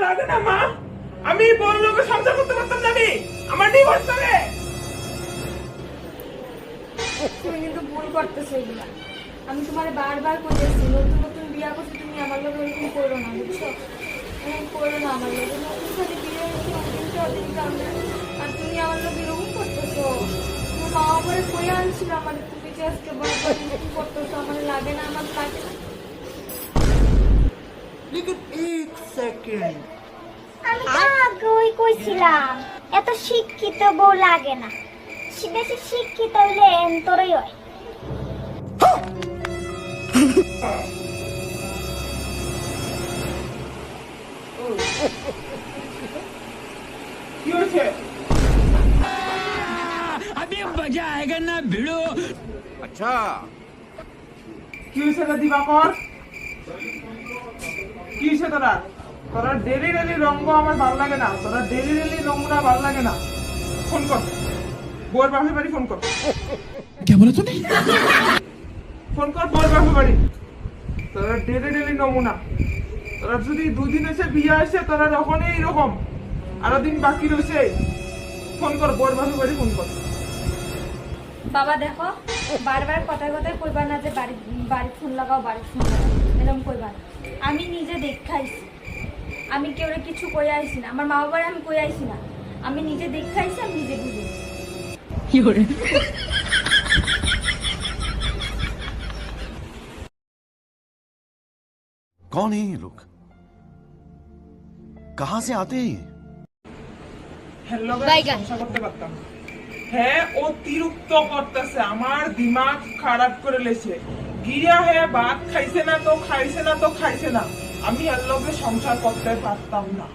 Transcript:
লাগে না মা? আমি বড় লোকের সংসার করতে পারতাম না, আমি আমার ডিভোর্স হবে। তুমি কিন্তু ভুল করতেছো এগুলা। আমি তোমার বারবার বলেছি নতুন নতুন বিয়া করছো, তুমি আমার লোক এরকম করো না, বুঝছো? এরকম করো না আমার লোক, নতুন সাথে বিয়ে হয়েছে অদিন কামড়ে, আর তুমি আমার লোক এরকম করতেছো। তোমার মা বাবারে কই আনছিল আমার, তুমি যে আজকে বারবার এরকম করতেছো, আমার লাগে না, আমার লাগে না। लेकिन एक सेकंड আমি তো আগেই কইছিলাম এত শিক্ষিত বউ লাগে না, বেশি শিক্ষিত হইলে এন্তরই হয়। কি হয়েছে? अभी मजा आएगा ना भिड़ो। अच्छा কি হয়েছে রে দিবাকর? কি হয়েছে তোরা? তোরা ডেলি ডেলি রঙ্গ আমার ভালো লাগে না, তোরা ডেলি ডেলি রঙ্গটা ভালো লাগে না। ফোন কর, বউর বাপের বাড়ি ফোন কর। क्या बोला तूने? ফোন কর বউর বাপের বাড়ি। তোরা ডেলি ডেলি নমুনা, তোরা যদি দুদিন এসে বিয়ে আসে তোরা তখনই এইরকম, আরো দিন বাকি রয়েছে। ফোন কর বউর বাপের বাড়ি ফোন কর। বাবা দেখো, বারবার কথায় কথায় কইবা না যে বাড়ি ফোন লাগাও, বাড়ি ফোন লাগাও, এরকম কইবা না। আমি নিজে দেখাইছি, আমি কেউ কিছু কই আইছি না, আমার মা বাবার আমি কই আইছি না, আমি নিজে দেখাইছি, আমি নিজে বুঝি। कौन है ये लोग? कहां से आते हैं ये? হ্যালো সংসার করতে পারতাম না। হ্যাঁ অতিরিক্ত করতেছে, আমার দিমাগ খারাপ করে লেছে। গিয়া হ্যাঁ ভাত খাইছে না তো খাইছে না তো খাইছে না, আমি এর লগে সংসার করতে পারতাম না।